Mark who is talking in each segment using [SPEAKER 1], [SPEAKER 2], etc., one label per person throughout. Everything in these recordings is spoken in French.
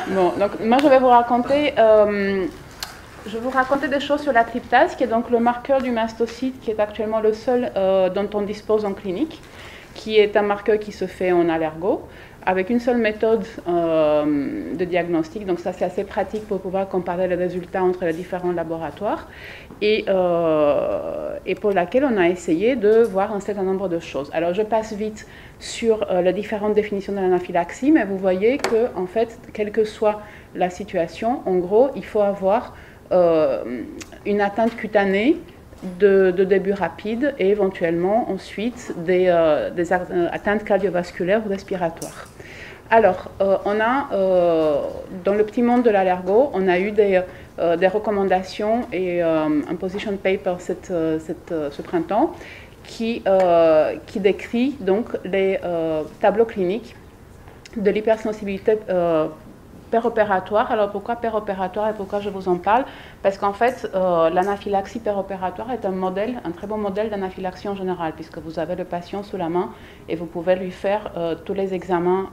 [SPEAKER 1] Bon, donc moi je vais vous raconter, des choses sur la tryptase, qui est donc le marqueur du mastocyte, qui est actuellement le seul dont on dispose en clinique, qui est un marqueur qui se fait en allergo, avec une seule méthode de diagnostic. Donc ça, c'est assez pratique pour pouvoir comparer les résultats entre les différents laboratoires, et pour laquelle on a essayé de voir un certain nombre de choses. Alors je passe vite sur les différentes définitions de l'anaphylaxie, mais vous voyez que, en fait, quelle que soit la situation, en gros, il faut avoir une atteinte cutanée de début rapide et éventuellement ensuite des atteintes cardiovasculaires ou respiratoires. Alors, on a, dans le petit monde de l'allergo, on a eu des recommandations et un position paper ce printemps qui décrit donc les tableaux cliniques de l'hypersensibilité péropératoire. Alors pourquoi péropératoire et pourquoi je vous en parle? Parce qu'en fait, l'anaphylaxie péropératoire est un très bon modèle d'anaphylaxie en général, puisque vous avez le patient sous la main et vous pouvez lui faire tous les examens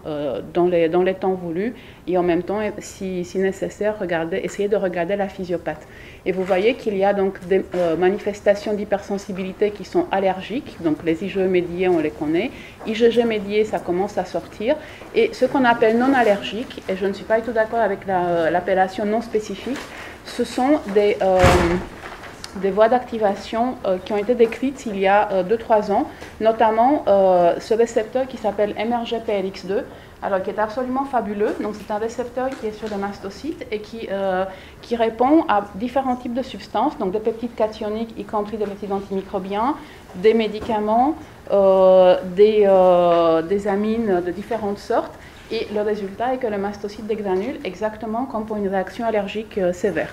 [SPEAKER 1] dans les temps voulus, et en même temps, si nécessaire, essayer de regarder la physiopathe. Et vous voyez qu'il y a donc des manifestations d'hypersensibilité qui sont allergiques, donc les IgE médiés, on les connaît. IgG médiés, ça commence à sortir. Et ce qu'on appelle non allergiques, et je ne suis pas du tout d'accord avec l'appellation non spécifique, ce sont des voies d'activation qui ont été décrites il y a 2-3 ans, notamment ce récepteur qui s'appelle MRGPRX2, alors qui est absolument fabuleux. Donc c'est un récepteur qui est sur le mastocyte et qui répond à différents types de substances, donc des peptides cationiques, y compris des peptides antimicrobiens, des médicaments, des amines de différentes sortes. Et le résultat est que le mastocyte dégranule exactement comme pour une réaction allergique sévère.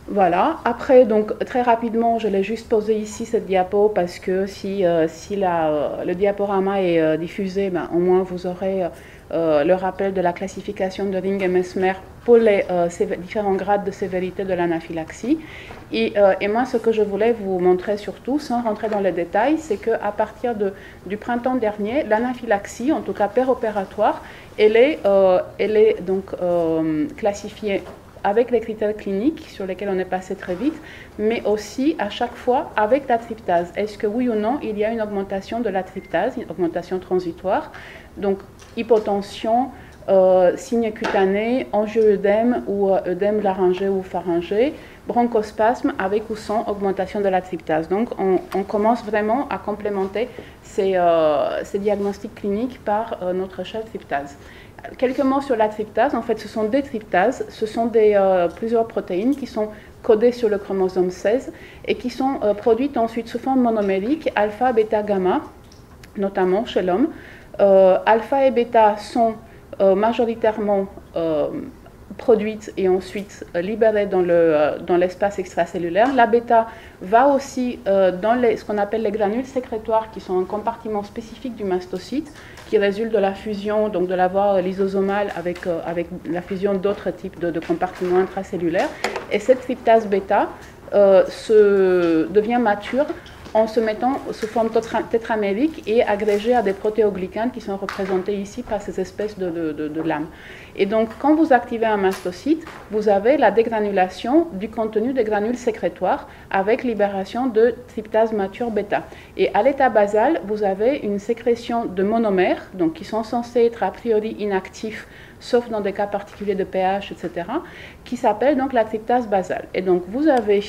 [SPEAKER 1] Voilà. Après, donc très rapidement, je l'ai juste posé ici cette diapo parce que si le diaporama est diffusé, ben, au moins vous aurez le rappel de la classification de Ring et Mesmer pour les différents grades de sévérité de l'anaphylaxie. Et moi, ce que je voulais vous montrer surtout, sans rentrer dans les détails, c'est qu'à partir du printemps dernier, l'anaphylaxie, en tout cas péropératoire, elle est donc classifiée avec les critères cliniques sur lesquels on est passé très vite, mais aussi à chaque fois avec la tryptase. Est-ce que oui ou non, il y a une augmentation de la tryptase, une augmentation transitoire, donc hypotension, signes cutanés, angio-œdème ou œdème laryngé ou pharyngé, bronchospasme avec ou sans augmentation de la tryptase. Donc on commence vraiment à complémenter ces diagnostics cliniques par notre échelle tryptase. Quelques mots sur la tryptase. En fait, ce sont des tryptases, ce sont plusieurs protéines qui sont codées sur le chromosome 16 et qui sont produites ensuite sous forme monomérique, alpha, bêta, gamma, notamment chez l'homme. Alpha et bêta sont majoritairement produites et ensuite libérées dans l'espace extracellulaire. La bêta va aussi dans ce qu'on appelle les granules sécrétoires, qui sont un compartiment spécifique du mastocyte, qui résulte de la fusion, donc de la voie lysosomale avec la fusion d'autres types de compartiments intracellulaires. Et cette tryptase bêta devient mature en se mettant sous forme tétramérique et agrégée à des protéoglycanes qui sont représentés ici par ces espèces de lames. Et donc, quand vous activez un mastocyte, vous avez la dégranulation du contenu des granules sécrétoires avec libération de tryptase mature bêta. Et à l'état basal, vous avez une sécrétion de monomères, donc qui sont censés être a priori inactifs, sauf dans des cas particuliers de pH, etc., qui s'appelle donc la tryptase basale. Et donc, vous avez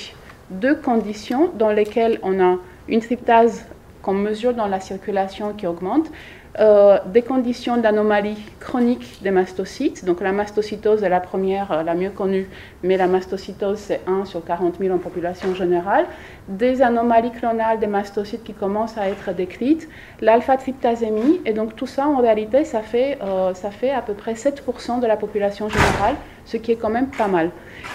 [SPEAKER 1] deux conditions dans lesquelles on a une tryptase qu'on mesure dans la circulation qui augmente, des conditions d'anomalie chronique des mastocytes. Donc la mastocytose est la première, la mieux connue, mais la mastocytose c'est 1 sur 40 000 en population générale. Des anomalies clonales des mastocytes qui commencent à être décrites, l'alpha-tryptasémie, et donc tout ça en réalité ça fait à peu près 7% de la population générale, ce qui est quand même pas mal.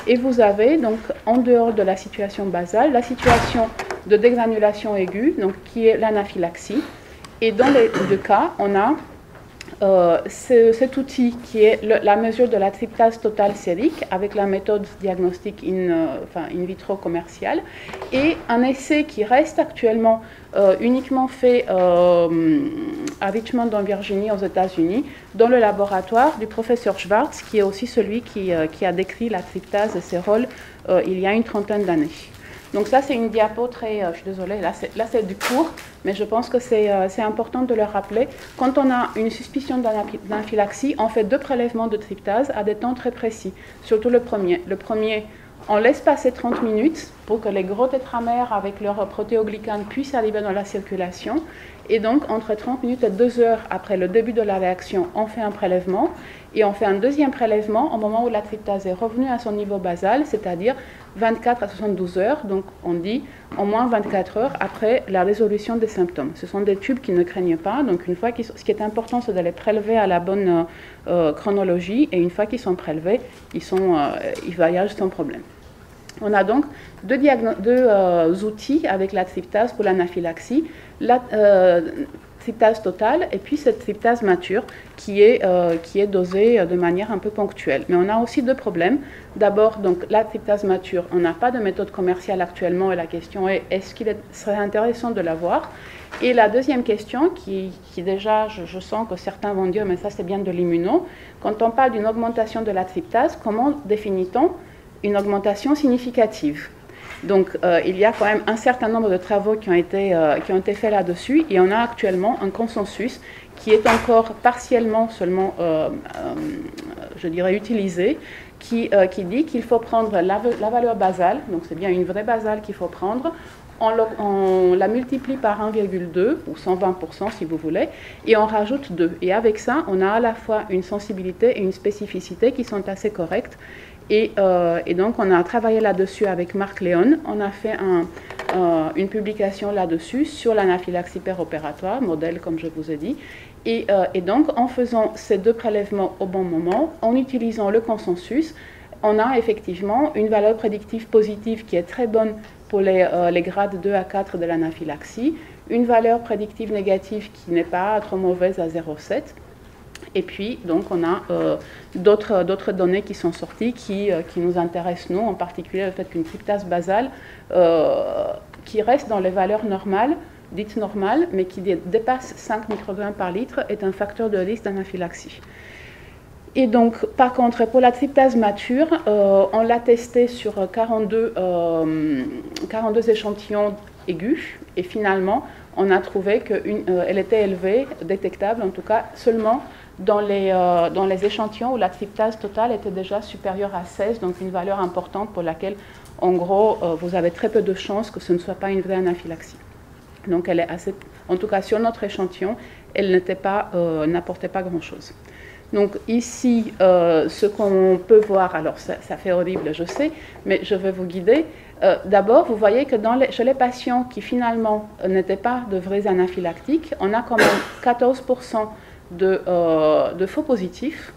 [SPEAKER 1] Et vous avez donc en dehors de la situation basale, la situation de dégranulation aiguë, donc qui est l'anaphylaxie. Et dans les deux cas, on a cet outil qui est la mesure de la tryptase totale sérique avec la méthode diagnostique in vitro commerciale, et un essai qui reste actuellement uniquement fait à Richmond en Virginie aux États-Unis dans le laboratoire du professeur Schwartz, qui est aussi celui qui a décrit la tryptase et ses rôles il y a une trentaine d'années. Donc ça, c'est une diapo très... je suis désolée, là c'est du cours, mais je pense que c'est important de le rappeler. Quand on a une suspicion d'anaphylaxie, on fait 2 prélèvements de tryptase à des temps très précis, surtout le premier. Le premier, on laisse passer 30 minutes pour que les gros tétramères avec leur protéoglycane puissent arriver dans la circulation. Et donc, entre 30 minutes et 2 heures après le début de la réaction, on fait un prélèvement. Et on fait un deuxième prélèvement au moment où la tryptase est revenue à son niveau basal, c'est-à-dire 24 à 72 heures. Donc, on dit au moins 24 heures après la résolution des symptômes. Ce sont des tubes qui ne craignent pas. Donc, une fois ce qui est important, c'est de les prélever à la bonne chronologie. Et une fois qu'ils sont prélevés, ils voyagent sans problème. On a donc deux outils avec la tryptase pour l'anaphylaxie, la tryptase totale et puis cette tryptase mature qui est dosée de manière un peu ponctuelle. Mais on a aussi 2 problèmes. D'abord, donc, la tryptase mature, on n'a pas de méthode commerciale actuellement et la question est-ce qu'il serait intéressant de l'avoir? Et la deuxième question, qui déjà, je sens que certains vont dire, mais ça c'est bien de l'immuno, quand on parle d'une augmentation de la tryptase, comment définit-on une augmentation significative? Donc, il y a quand même un certain nombre de travaux qui ont été faits là-dessus, et on a actuellement un consensus qui est encore partiellement seulement, je dirais, utilisé, qui dit qu'il faut prendre la valeur basale, donc c'est bien une vraie basale qu'il faut prendre, on la multiplie par 1,2 ou 120% si vous voulez, et on rajoute 2. Et avec ça, on a à la fois une sensibilité et une spécificité qui sont assez correctes. Et donc, on a travaillé là-dessus avec Marc Léon. On a fait une publication là-dessus sur l'anaphylaxie péropératoire, modèle comme je vous ai dit. Et donc, en faisant ces 2 prélèvements au bon moment, en utilisant le consensus, on a effectivement une valeur prédictive positive qui est très bonne pour les grades 2 à 4 de l'anaphylaxie, une valeur prédictive négative qui n'est pas trop mauvaise à 0,7. Et puis, donc, on a d'autres données qui sont sorties qui nous intéressent, nous, en particulier le fait qu'une tryptase basale qui reste dans les valeurs normales, dites normales, mais qui dépasse 5 microgrammes par litre, est un facteur de risque d'anaphylaxie. Et donc, par contre, pour la tryptase mature, on l'a testée sur 42 échantillons aigus, et finalement, on a trouvé qu'elle était élevée, détectable en tout cas, seulement dans les échantillons où la tryptase totale était déjà supérieure à 16, donc une valeur importante pour laquelle, en gros, vous avez très peu de chances que ce ne soit pas une vraie anaphylaxie. Donc, elle est assez, en tout cas sur notre échantillon, elle n'apportait pas grand-chose. Donc ici, ce qu'on peut voir, alors ça fait horrible, je sais, mais je vais vous guider. D'abord, vous voyez que chez les patients qui finalement n'étaient pas de vrais anaphylactiques, on a quand même 14% de faux positifs,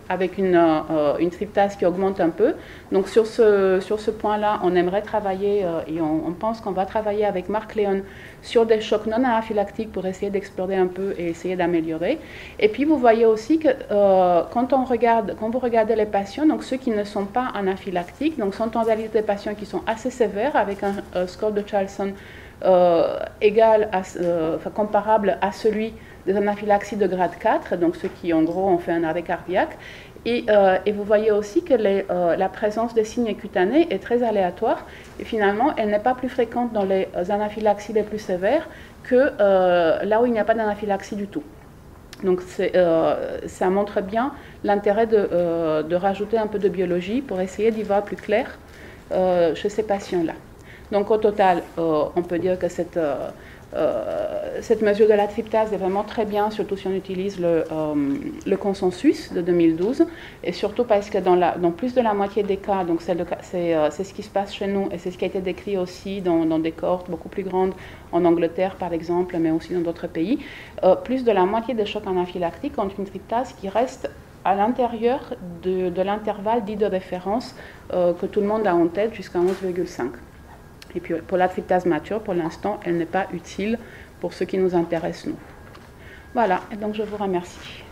[SPEAKER 1] avec une tryptase qui augmente un peu. Donc sur ce point-là, on aimerait travailler, et on pense qu'on va travailler avec Marc Léon sur des chocs non anaphylactiques pour essayer d'explorer un peu et essayer d'améliorer. Et puis vous voyez aussi que quand vous regardez les patients, donc ceux qui ne sont pas anaphylactiques, donc sont en réalité des patients qui sont assez sévères, avec un score de Charlson comparable à celui des anaphylaxies de grade 4, donc ceux qui en gros ont fait un arrêt cardiaque. Et vous voyez aussi que la présence des signes cutanés est très aléatoire, et finalement elle n'est pas plus fréquente dans les anaphylaxies les plus sévères que là où il n'y a pas d'anaphylaxie du tout. Donc ça montre bien l'intérêt de rajouter un peu de biologie pour essayer d'y voir plus clair chez ces patients-là. Donc au total, on peut dire que cette mesure de la tryptase est vraiment très bien, surtout si on utilise le consensus de 2012, et surtout parce que dans plus de la moitié des cas, donc c'est ce qui se passe chez nous, et c'est ce qui a été décrit aussi dans des cohortes beaucoup plus grandes en Angleterre par exemple, mais aussi dans d'autres pays, plus de la moitié des chocs anaphylactiques ont une tryptase qui reste à l'intérieur de l'intervalle dit de référence que tout le monde a en tête, jusqu'à 11,5. Et puis pour la tryptase mature, pour l'instant, elle n'est pas utile pour ce qui nous intéresse, nous. Voilà, et donc je vous remercie.